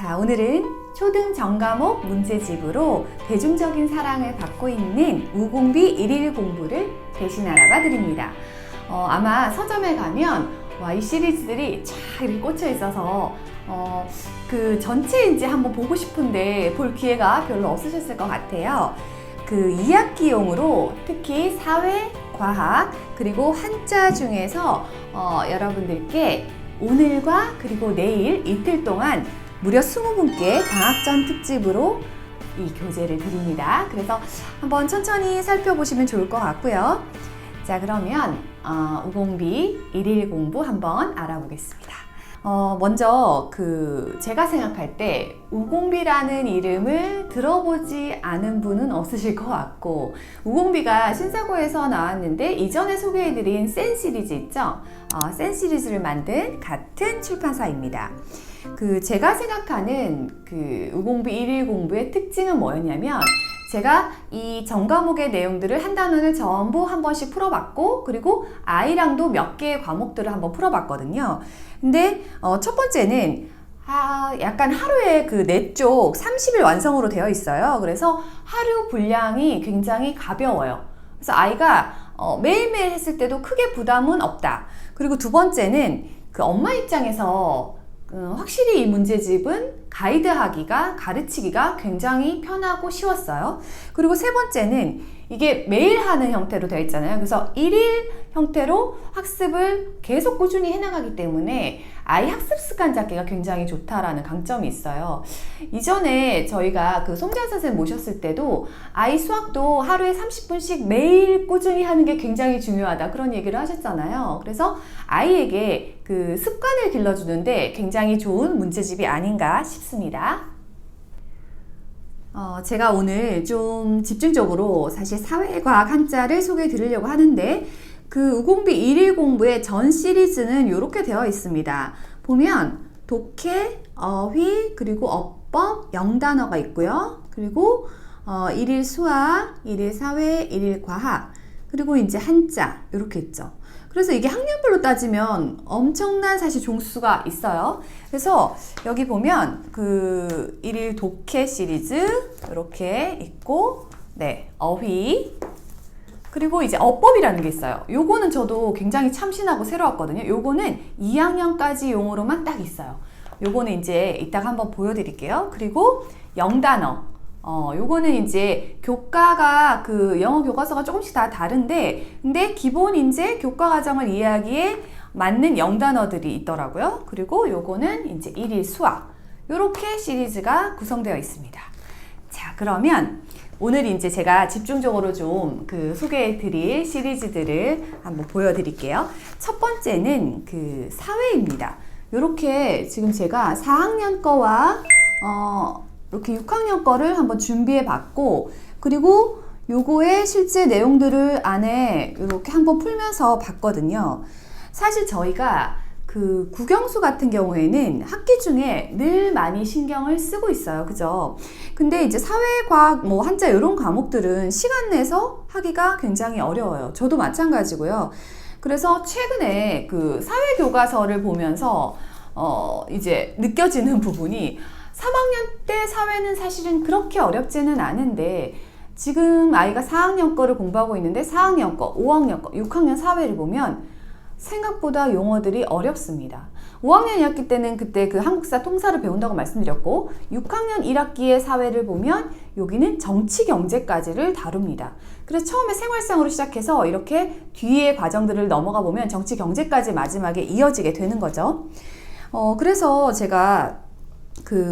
자, 오늘은 초등 전과목 문제집으로 대중적인 사랑을 받고 있는 우공비 일일 공부를 대신 알아봐 드립니다. 아마 서점에 가면 이 시리즈들이 쫙 이렇게 꽂혀 있어서 그 전체인지 한번 보고 싶은데 볼 기회가 별로 없으셨을 것 같아요. 그 2학기용으로 특히 사회, 과학, 그리고 한자 중에서 여러분들께 오늘과 그리고 내일 이틀 동안 무려 20분께 방학전 특집으로 이 교재를 드립니다. 그래서 한번 천천히 살펴보시면 좋을 것 같고요. 자, 그러면 우공비 일일 공부 한번 알아보겠습니다. 먼저 제가 생각할 때 우공비라는 이름을 들어보지 않은 분은 없으실 것 같고, 우공비가 신사고에서 나왔는데 이전에 소개해드린 센 시리즈 있죠? 센 시리즈를 만든 같은 출판사입니다. 제가 생각하는 우공비 일일 공부의 특징은 뭐였냐면, 제가 이 전과목의 내용들을 한 단원을 전부 한 번씩 풀어봤고, 그리고 아이랑도 몇 개의 과목들을 한번 풀어봤거든요. 근데 첫 번째는 약간 하루에 내 쪽 30일 완성으로 되어 있어요. 그래서 하루 분량이 굉장히 가벼워요. 그래서 아이가 매일매일 했을 때도 크게 부담은 없다. 그리고 두 번째는 엄마 입장에서 확실히 이 문제집은 가이드하기가, 가르치기가 굉장히 편하고 쉬웠어요. 그리고 세 번째는 이게 매일 하는 형태로 되어 있잖아요. 그래서 일일 형태로 학습을 계속 꾸준히 해나가기 때문에 아이 학습 습관 잡기가 굉장히 좋다라는 강점이 있어요. 이전에 저희가 송지연 선생님 모셨을 때도 아이 수학도 하루에 30분씩 매일 꾸준히 하는 게 굉장히 중요하다, 그런 얘기를 하셨잖아요. 그래서 아이에게 습관을 길러주는데 굉장히 좋은 문제집이 아닌가 싶습니다. 제가 오늘 좀 집중적으로 사실 사회과학 한자를 소개해 드리려고 하는데, 우공비 일일 공부의 전 시리즈는 이렇게 되어 있습니다. 보면 독해, 어휘, 그리고 어법, 영단어가 있고요. 그리고 일일 수학, 일일 사회, 일일 과학, 그리고 이제 한자 이렇게 있죠. 그래서 이게 학년별로 따지면 엄청난 사실 종수가 있어요. 그래서 여기 보면 일일 독해 시리즈 이렇게 있고, 어휘, 그리고 이제 어법이라는 게 있어요. 요거는 저도 굉장히 참신하고 새로웠거든요. 요거는 2학년까지 용어로만 딱 있어요. 요거는 이제 이따가 한번 보여드릴게요. 그리고 영단어. 요거는 이제 교과가 영어 교과서가 조금씩 다 다른데, 근데 기본 이제 교과 과정을 이해하기에 맞는 영단어들이 있더라고요. 그리고 요거는 이제 일일 수학. 요렇게 시리즈가 구성되어 있습니다. 자, 그러면 오늘 이제 제가 집중적으로 좀 소개해 드릴 시리즈들을 한번 보여드릴게요. 첫 번째는 사회입니다. 요렇게 지금 제가 4학년 거와 이렇게 6학년 거를 한번 준비해 봤고, 그리고 요거의 실제 내용들을 안에 이렇게 한번 풀면서 봤거든요. 사실 저희가 국영수 같은 경우에는 학기 중에 늘 많이 신경을 쓰고 있어요. 그죠? 근데 이제 사회과학, 한자 이런 과목들은 시간 내서 하기가 굉장히 어려워요. 저도 마찬가지고요. 그래서 최근에 사회 교과서를 보면서 이제 느껴지는 부분이, 3학년 때 사회는 사실은 그렇게 어렵지는 않은데, 지금 아이가 4학년 거를 공부하고 있는데 4학년 거, 5학년 거, 6학년 사회를 보면 생각보다 용어들이 어렵습니다. 5학년 2학기 때는 그때 한국사 통사를 배운다고 말씀드렸고, 6학년 1학기의 사회를 보면 여기는 정치 경제까지를 다룹니다. 그래서 처음에 생활상으로 시작해서 이렇게 뒤에 과정들을 넘어가 보면 정치 경제까지 마지막에 이어지게 되는 거죠. 그래서 제가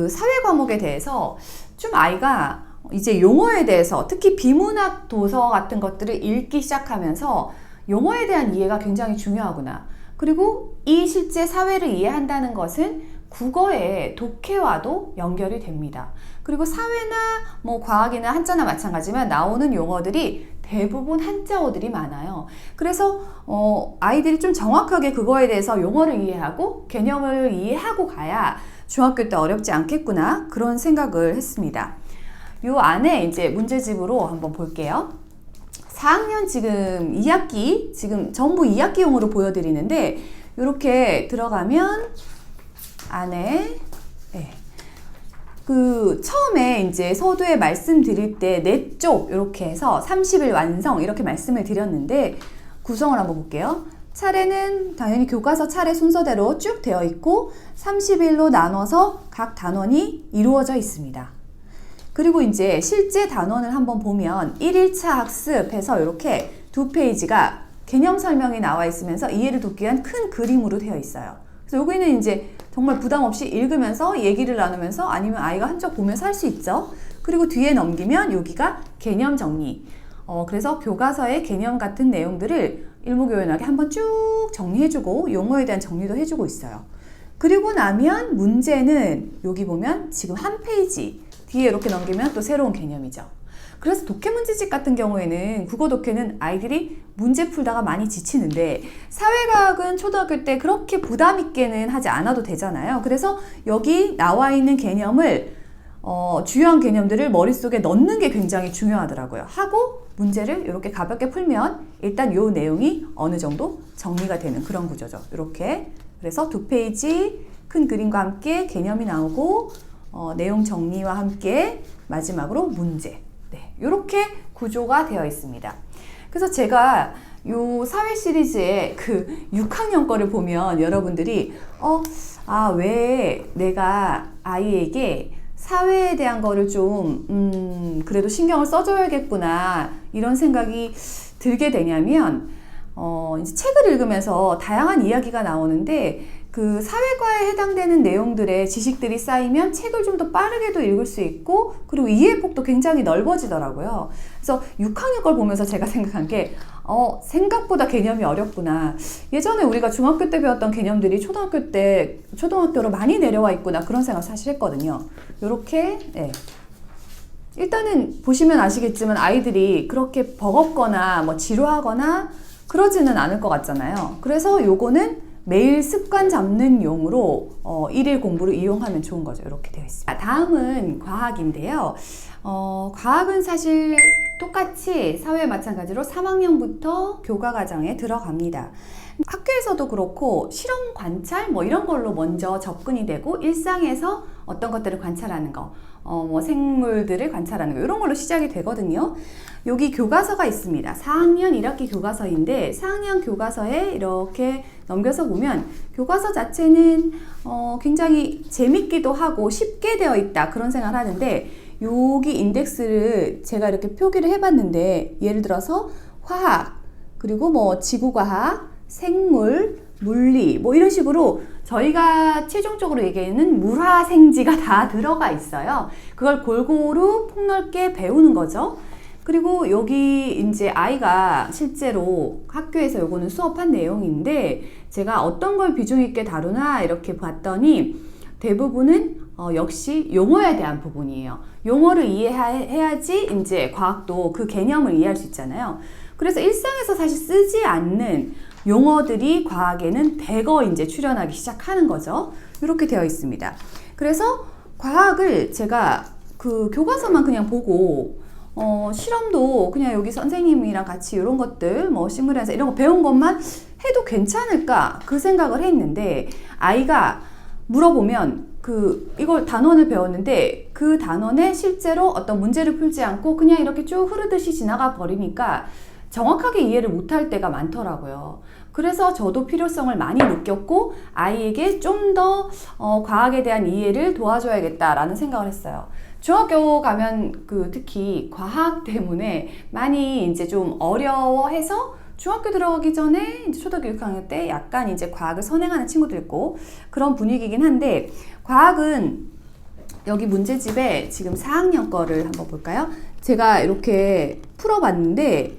사회 과목에 대해서 좀 아이가 이제 용어에 대해서, 특히 비문학 도서 같은 것들을 읽기 시작하면서 용어에 대한 이해가 굉장히 중요하구나. 그리고 이 실제 사회를 이해한다는 것은 국어의 독해와도 연결이 됩니다. 그리고 사회나 과학이나 한자나 마찬가지지만 나오는 용어들이 대부분 한자어들이 많아요. 그래서 아이들이 좀 정확하게 그거에 대해서 용어를 이해하고 개념을 이해하고 가야 중학교 때 어렵지 않겠구나, 그런 생각을 했습니다. 요 안에 이제 문제집으로 한번 볼게요. 4학년 지금 2학기, 지금 전부 2학기용으로 보여드리는데, 이렇게 들어가면 안에 그 처음에 이제 서두에 말씀드릴 때 네 쪽 이렇게 해서 30일 완성 이렇게 말씀을 드렸는데 구성을 한번 볼게요. 차례는 당연히 교과서 차례 순서대로 쭉 되어 있고 30일로 나눠서 각 단원이 이루어져 있습니다. 그리고 이제 실제 단원을 한번 보면 1일차 학습해서 이렇게 2페이지가 개념 설명이 나와 있으면서 이해를 돕기 위한 큰 그림으로 되어 있어요. 그래서 여기는 이제 정말 부담 없이 읽으면서 얘기를 나누면서 아니면 아이가 한 적 보면서 할 수 있죠. 그리고 뒤에 넘기면 여기가 개념 정리. 그래서 교과서의 개념 같은 내용들을 일목요연하게 한번 쭉 정리해주고 용어에 대한 정리도 해주고 있어요. 그리고 나면 문제는 여기 보면 지금 한 페이지 뒤에 이렇게 넘기면 또 새로운 개념이죠. 그래서 독해 문제집 같은 경우에는 국어 독해는 아이들이 문제 풀다가 많이 지치는데 사회과학은 초등학교 때 그렇게 부담 있게는 하지 않아도 되잖아요. 그래서 여기 나와 있는 개념을 주요한 개념들을 머릿속에 넣는 게 굉장히 중요하더라고요. 하고 문제를 이렇게 가볍게 풀면 일단 요 내용이 어느 정도 정리가 되는 그런 구조죠. 이렇게. 그래서 2페이지 큰 그림과 함께 개념이 나오고 내용 정리와 함께 마지막으로 문제. 네, 이렇게 구조가 되어 있습니다. 그래서 제가 요 사회 시리즈의 그 6학년 거를 보면 여러분들이 왜 내가 아이에게 사회에 대한 거를 좀 그래도 신경을 써줘야겠구나 이런 생각이 들게 되냐면 이제 책을 읽으면서 다양한 이야기가 나오는데 그 사회과에 해당되는 내용들의 지식들이 쌓이면 책을 좀 더 빠르게도 읽을 수 있고 그리고 이해 폭도 굉장히 넓어지더라고요. 그래서 6학년 걸 보면서 제가 생각한 게 생각보다 개념이 어렵구나. 예전에 우리가 중학교 때 배웠던 개념들이 초등학교로 많이 내려와 있구나 그런 생각 사실 했거든요. 요렇게 일단은 보시면 아시겠지만 아이들이 그렇게 버겁거나 뭐 지루하거나 그러지는 않을 것 같잖아요. 그래서 요거는 매일 습관 잡는 용으로 1일 공부를 이용하면 좋은 거죠. 이렇게 되어 있습니다. 다음은 과학인데요. 과학은 사실 똑같이 사회에 마찬가지로 3학년부터 교과 과정에 들어갑니다. 학교에서도 그렇고 실험 관찰 뭐 이런 걸로 먼저 접근이 되고 일상에서 어떤 것들을 관찰하는 거, 생물들을 관찰하는 거 이런 걸로 시작이 되거든요. 여기 교과서가 있습니다. 4학년 1학기 교과서인데 4학년 교과서에 이렇게 넘겨서 보면 교과서 자체는 굉장히 재밌기도 하고 쉽게 되어 있다 그런 생각을 하는데 여기 인덱스를 제가 이렇게 표기를 해봤는데 예를 들어서 화학 그리고 뭐 지구과학 생물, 물리 뭐 이런 식으로 저희가 최종적으로 얘기하는 물화생지가 다 들어가 있어요. 그걸 골고루 폭넓게 배우는 거죠. 그리고 여기 이제 아이가 실제로 학교에서 요거는 수업한 내용인데 제가 어떤 걸 비중 있게 다루나 이렇게 봤더니 대부분은 역시 용어에 대한 부분이에요. 용어를 이해해야지 이제 과학도 그 개념을 이해할 수 있잖아요. 그래서 일상에서 사실 쓰지 않는 용어들이 과학에는 대거 이제 출현하기 시작하는 거죠. 이렇게 되어 있습니다. 그래서 과학을 제가 그 교과서만 그냥 보고 실험도 그냥 여기 선생님이랑 같이 이런 것들 뭐 식물연사 이런 거 배운 것만 해도 괜찮을까 그 생각을 했는데 아이가 물어보면 이걸 단원을 배웠는데 그 단원에 실제로 어떤 문제를 풀지 않고 그냥 이렇게 쭉 흐르듯이 지나가 버리니까 정확하게 이해를 못할 때가 많더라고요. 그래서 저도 필요성을 많이 느꼈고 아이에게 좀 더 과학에 대한 이해를 도와줘야겠다라는 생각을 했어요. 중학교 가면 특히 과학 때문에 많이 이제 좀 어려워해서 중학교 들어가기 전에 이제 초등학교 6학년 때 약간 이제 과학을 선행하는 친구도 있고 그런 분위기긴 한데 과학은 여기 문제집에 지금 4학년 거를 한번 볼까요? 제가 이렇게 풀어봤는데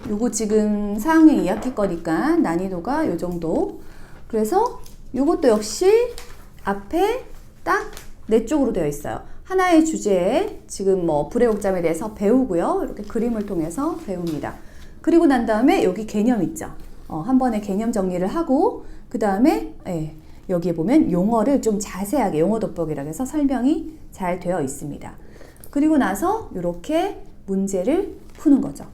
요거 지금 4학년 2학기 거니까 난이도가 요 정도. 그래서 요것도 역시 앞에 딱 4쪽으로 되어 있어요. 하나의 주제에 지금 뭐 불의 옥잠에 대해서 배우고요. 이렇게 그림을 통해서 배웁니다. 그리고 난 다음에 여기 개념 있죠. 한 번에 개념 정리를 하고 그 다음에 여기에 보면 용어를 좀 자세하게 용어 돋보기라고 해서 설명이 잘 되어 있습니다. 그리고 나서 이렇게 문제를 푸는 거죠.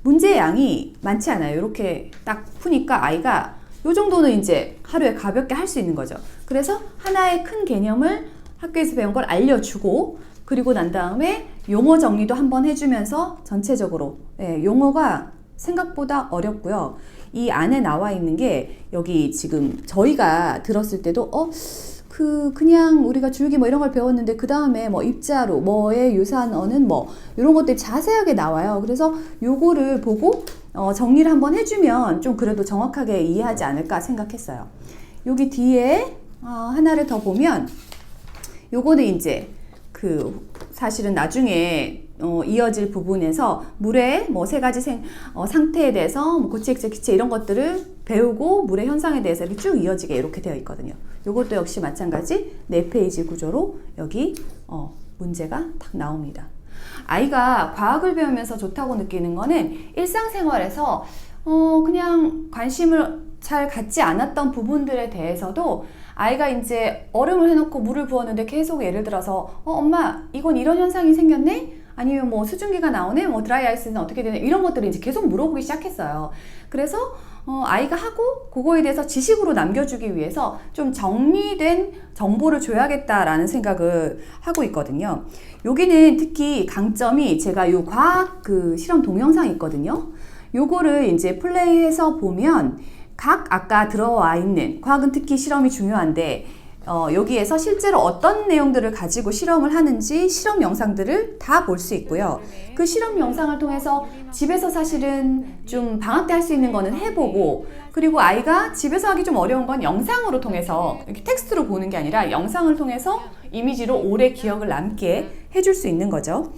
문제의 양이 많지 않아요. 이렇게 딱 푸니까 아이가 이 정도는 이제 하루에 가볍게 할 수 있는 거죠. 그래서 하나의 큰 개념을 학교에서 배운 걸 알려주고, 그리고 난 다음에 용어 정리도 한번 해주면서 전체적으로 용어가 생각보다 어렵고요. 이 안에 나와 있는 게 여기 지금 저희가 들었을 때도 그냥 우리가 줄기 뭐 이런 걸 배웠는데 그 다음에 뭐 입자로 뭐에 유사한 어는 뭐 이런 것들이 자세하게 나와요. 그래서 요거를 보고 정리를 한번 해주면 좀 그래도 정확하게 이해하지 않을까 생각했어요. 여기 뒤에 하나를 더 보면 요거는 이제 사실은 나중에 이어질 부분에서 물의 뭐 세 가지 상태에 대해서 뭐 고체, 액체, 기체 이런 것들을 배우고 물의 현상에 대해서 이렇게 쭉 이어지게 이렇게 되어 있거든요. 요것도 역시 마찬가지 4페이지 구조로 여기 문제가 딱 나옵니다. 아이가 과학을 배우면서 좋다고 느끼는 거는 일상생활에서 그냥 관심을 잘 갖지 않았던 부분들에 대해서도 아이가 이제 얼음을 해놓고 물을 부었는데 계속 예를 들어서 엄마 이건 이런 현상이 생겼네? 아니면 뭐 수증기가 나오네? 뭐 드라이 아이스는 어떻게 되네? 이런 것들을 이제 계속 물어보기 시작했어요. 그래서 아이가 하고 그거에 대해서 지식으로 남겨주기 위해서 좀 정리된 정보를 줘야겠다라는 생각을 하고 있거든요. 여기는 특히 강점이 제가 요 과학 실험 동영상이 있거든요. 요거를 이제 플레이해서 보면 아까 들어와 있는 과학은 특히 실험이 중요한데 여기에서 실제로 어떤 내용들을 가지고 실험을 하는지 실험 영상들을 다 볼 수 있고요. 그 실험 영상을 통해서 집에서 사실은 좀 방학 때 할 수 있는 거는 해보고, 그리고 아이가 집에서 하기 좀 어려운 건 영상으로 통해서 이렇게 텍스트로 보는 게 아니라 영상을 통해서 이미지로 오래 기억을 남게 해줄 수 있는 거죠.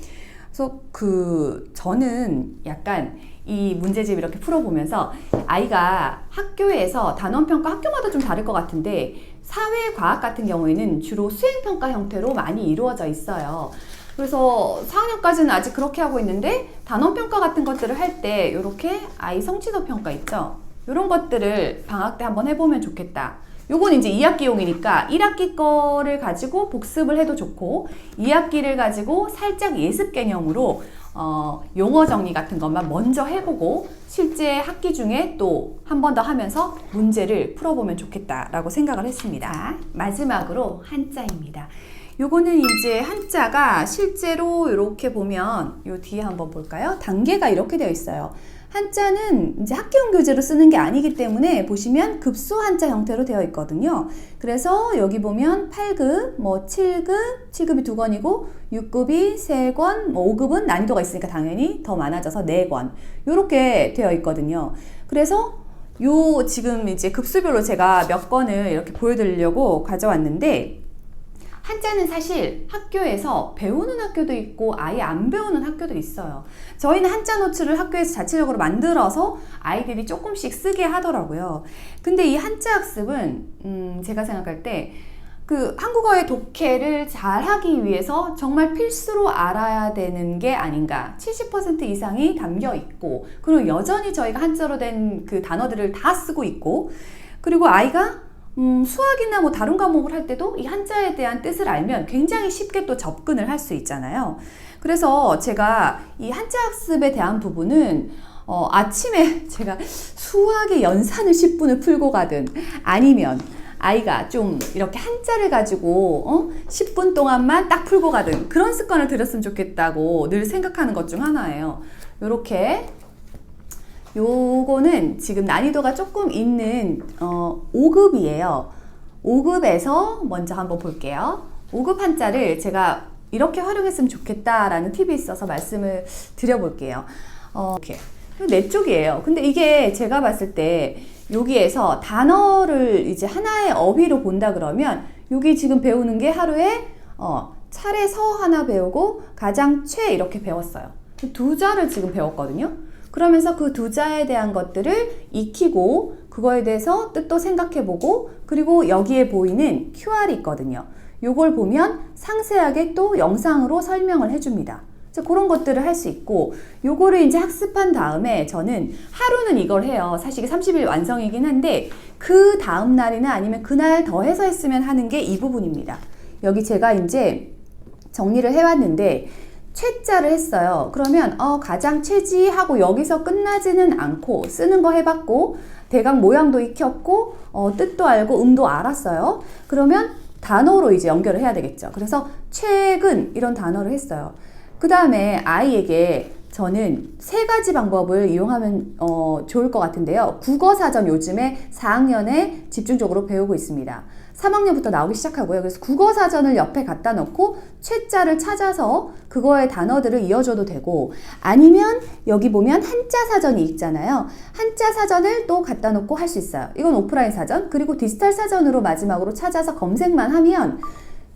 그래서 저는 약간 이 문제집 이렇게 풀어보면서 아이가 학교에서 단원평가 학교마다 좀 다를 것 같은데 사회과학 같은 경우에는 주로 수행평가 형태로 많이 이루어져 있어요. 그래서 4학년까지는 아직 그렇게 하고 있는데 단원평가 같은 것들을 할 때 이렇게 아이 성취도 평가 있죠? 이런 것들을 방학 때 한번 해보면 좋겠다. 요건 이제 2학기용이니까 1학기 거를 가지고 복습을 해도 좋고 2학기를 가지고 살짝 예습 개념으로 용어 정리 같은 것만 먼저 해보고 실제 학기 중에 또 한 번 더 하면서 문제를 풀어보면 좋겠다라고 생각을 했습니다. 마지막으로 한자입니다. 요거는 이제 한자가 실제로 이렇게 보면 요 뒤에 한번 볼까요? 단계가 이렇게 되어 있어요. 한자는 이제 학기용 교재로 쓰는 게 아니기 때문에 보시면 급수 한자 형태로 되어 있거든요. 그래서 여기 보면 8급, 뭐 7급, 7급이 2권이고 6급이 3권, 뭐 5급은 난이도가 있으니까 당연히 더 많아져서 4권 이렇게 되어 있거든요. 그래서 요 지금 이제 급수별로 제가 몇 권을 이렇게 보여드리려고 가져왔는데 한자는 사실 학교에서 배우는 학교도 있고 아예 안 배우는 학교도 있어요. 저희는 한자 노트를 학교에서 자체적으로 만들어서 아이들이 조금씩 쓰게 하더라고요. 근데 이 한자 학습은 제가 생각할 때 한국어의 독해를 잘 하기 위해서 정말 필수로 알아야 되는 게 아닌가. 70% 이상이 담겨 있고, 그리고 여전히 저희가 한자로 된 그 단어들을 다 쓰고 있고, 그리고 아이가 수학이나 뭐 다른 과목을 할 때도 이 한자에 대한 뜻을 알면 굉장히 쉽게 또 접근을 할 수 있잖아요. 그래서 제가 이 한자 학습에 대한 부분은 아침에 제가 수학의 연산을 10분을 풀고 가든 아니면 아이가 좀 이렇게 한자를 가지고 10분 동안만 딱 풀고 가든 그런 습관을 들였으면 좋겠다고 늘 생각하는 것 중 하나예요. 요렇게 요거는 지금 난이도가 조금 있는 5급이에요. 5급에서 먼저 한번 볼게요. 5급 한자를 제가 이렇게 활용했으면 좋겠다라는 팁이 있어서 말씀을 드려볼게요. 이렇게 4쪽이에요. 근데 이게 제가 봤을 때 여기에서 단어를 이제 하나의 어휘로 본다 그러면 여기 지금 배우는 게 하루에 차례 서 하나 배우고 가장 최 이렇게 배웠어요. 2자를 지금 배웠거든요. 그러면서 그 2자에 대한 것들을 익히고 그거에 대해서 뜻도 생각해보고 그리고 여기에 보이는 QR이 있거든요. 요걸 보면 상세하게 또 영상으로 설명을 해줍니다. 그런 것들을 할 수 있고 요거를 이제 학습한 다음에 저는 하루는 이걸 해요. 사실 이게 30일 완성이긴 한데 그 다음 날이나 아니면 그날 더 해서 했으면 하는 게 이 부분입니다. 여기 제가 이제 정리를 해왔는데 최자를 했어요. 그러면 가장 최지 하고 여기서 끝나지는 않고 쓰는 거 해봤고 대강 모양도 익혔고 뜻도 알고 음도 알았어요. 그러면 단어로 이제 연결을 해야 되겠죠. 그래서 최근 이런 단어를 했어요. 그 다음에 아이에게 저는 세 가지 방법을 이용하면 좋을 것 같은데요. 국어사전 요즘에 4학년에 집중적으로 배우고 있습니다. 3학년부터 나오기 시작하고요. 그래서 국어사전을 옆에 갖다 놓고 최자를 찾아서 그거의 단어들을 이어줘도 되고, 아니면 여기 보면 한자 사전이 있잖아요. 한자 사전을 또 갖다 놓고 할 수 있어요. 이건 오프라인 사전, 그리고 디지털 사전으로 마지막으로 찾아서 검색만 하면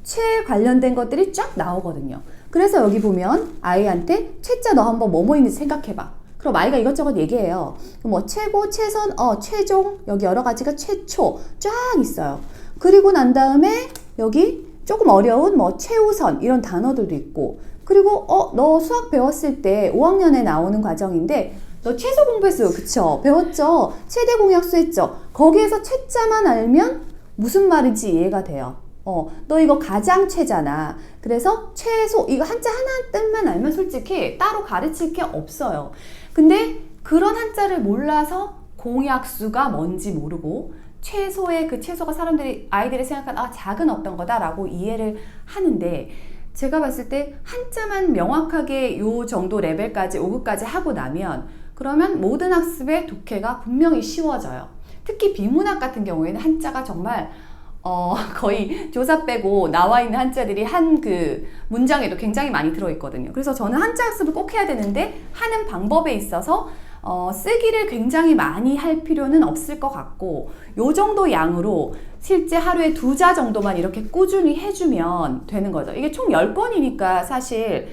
최 관련된 것들이 쫙 나오거든요. 그래서 여기 보면 아이한테 최자 너 한번 뭐뭐 있는지 생각해봐. 그럼 아이가 이것저것 얘기해요. 뭐 최고, 최선, 최종, 여기 여러 가지가 최초 쫙 있어요. 그리고 난 다음에 여기 조금 어려운 뭐 최우선 이런 단어들도 있고, 그리고 너 수학 배웠을 때 5학년에 나오는 과정인데 너 최소 공부했어요. 그쵸? 배웠죠? 최대 공약수 했죠? 거기에서 최자만 알면 무슨 말인지 이해가 돼요. 너 이거 가장 최잖아. 그래서 최소, 이거 한자 하나 뜻만 알면 솔직히 따로 가르칠 게 없어요. 근데 그런 한자를 몰라서 공약수가 뭔지 모르고 최소의 그 최소가 아이들이 생각한 작은 어떤 거다라고 이해를 하는데, 제가 봤을 때 한자만 명확하게 요 정도 레벨까지 5급까지 하고 나면 그러면 모든 학습의 독해가 분명히 쉬워져요. 특히 비문학 같은 경우에는 한자가 정말 거의 조사 빼고 나와 있는 한자들이 한 그 문장에도 굉장히 많이 들어있거든요. 그래서 저는 한자 학습을 꼭 해야 되는데 하는 방법에 있어서 쓰기를 굉장히 많이 할 필요는 없을 것 같고, 요 정도 양으로 실제 하루에 2자 정도만 이렇게 꾸준히 해주면 되는 거죠. 이게 총 10번이니까 사실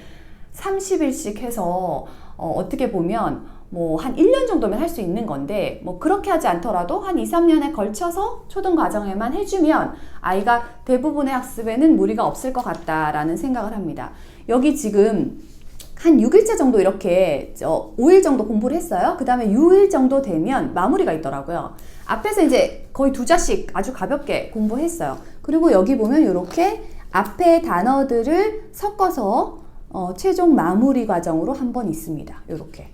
30일씩 해서 어떻게 보면 뭐 한 1년 정도면 할 수 있는 건데, 뭐 그렇게 하지 않더라도 한 2, 3년에 걸쳐서 초등 과정에만 해주면 아이가 대부분의 학습에는 무리가 없을 것 같다라는 생각을 합니다. 여기 지금 한 6일째 정도 이렇게 5일 정도 공부를 했어요. 그 다음에 6일 정도 되면 마무리가 있더라고요. 앞에서 이제 거의 2자씩 아주 가볍게 공부했어요. 그리고 여기 보면 이렇게 앞에 단어들을 섞어서 최종 마무리 과정으로 한 번 있습니다. 이렇게.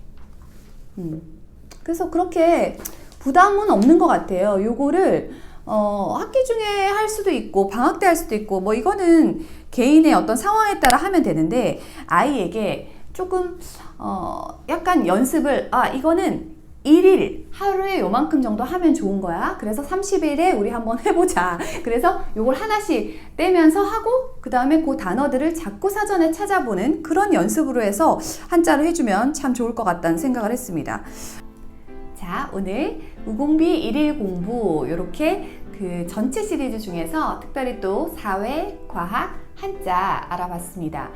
그래서 그렇게 부담은 없는 것 같아요. 요거를 학기 중에 할 수도 있고 방학 때 할 수도 있고, 뭐 이거는 개인의 어떤 상황에 따라 하면 되는데, 아이에게 조금 약간 연습을 이거는 1일 하루에 요만큼 정도 하면 좋은 거야. 그래서 30일에 우리 한번 해보자. 그래서 요걸 하나씩 떼면서 하고, 그 다음에 그 단어들을 자꾸 사전에 찾아보는 그런 연습으로 해서 한자를 해주면 참 좋을 것 같다는 생각을 했습니다. 자, 오늘 우공비 일일 공부 이렇게 그 전체 시리즈 중에서 특별히 또 사회, 과학, 한자 알아봤습니다.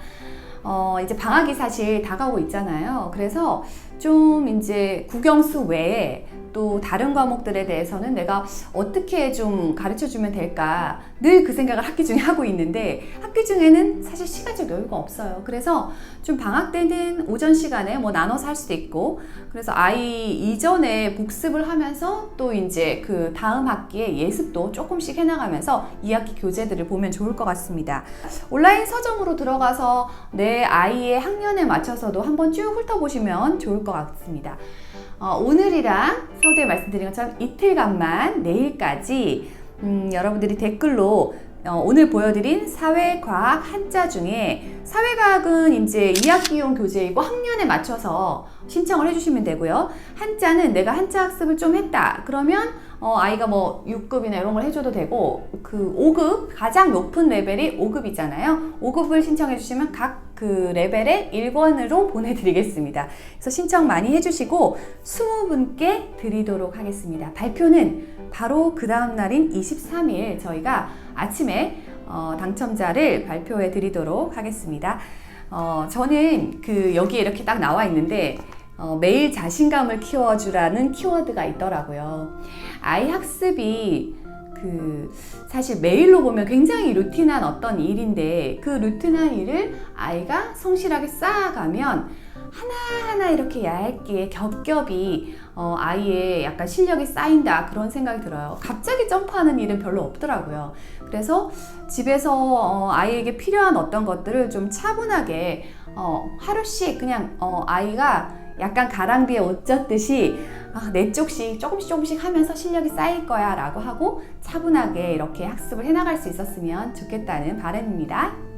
이제 방학이 사실 다가오고 있잖아요. 그래서 좀 이제 국영수 외에 또 다른 과목들에 대해서는 내가 어떻게 좀 가르쳐 주면 될까 늘 그 생각을 학기 중에 하고 있는데, 학기 중에는 사실 시간적 여유가 없어요. 그래서 좀 방학 때는 오전 시간에 뭐 나눠서 할 수도 있고, 그래서 아이 이전에 복습을 하면서 또 이제 그 다음 학기에 예습도 조금씩 해나가면서 2학기 교재들을 보면 좋을 것 같습니다. 온라인 서점으로 들어가서 내 아이의 학년에 맞춰서도 한번 쭉 훑어보시면 좋을 것 같습니다. 오늘이랑 서두에 말씀드린 것처럼 이틀간만 내일까지 여러분들이 댓글로 오늘 보여드린 사회, 과학, 한자 중에 사회과학은 이제 2학기용 교재이고 학년에 맞춰서 신청을 해주시면 되고요. 한자는 내가 한자 학습을 좀 했다 그러면 아이가 뭐 6급이나 이런 걸 해줘도 되고, 그 5급 가장 높은 레벨이 5급이잖아요. 5급을 신청해 주시면 각 그 레벨의 1권으로 보내드리겠습니다. 그래서 신청 많이 해주시고 20분께 드리도록 하겠습니다. 발표는 바로 그 다음 날인 23일 저희가 아침에 당첨자를 발표해 드리도록 하겠습니다. 저는 그 여기에 이렇게 딱 나와 있는데 매일 자신감을 키워주라는 키워드가 있더라고요. 아이 학습이 사실 메일로 보면 굉장히 루틴한 어떤 일인데, 그 루틴한 일을 아이가 성실하게 쌓아가면 하나하나 이렇게 얇게 겹겹이 아이의 약간 실력이 쌓인다, 그런 생각이 들어요. 갑자기 점프하는 일은 별로 없더라고요. 그래서 집에서 아이에게 필요한 어떤 것들을 좀 차분하게 하루씩 그냥 아이가 약간 가랑비에 옷 젖듯이 네 쪽씩 조금씩 하면서 실력이 쌓일 거야 라고 하고 차분하게 이렇게 학습을 해나갈 수 있었으면 좋겠다는 바람입니다.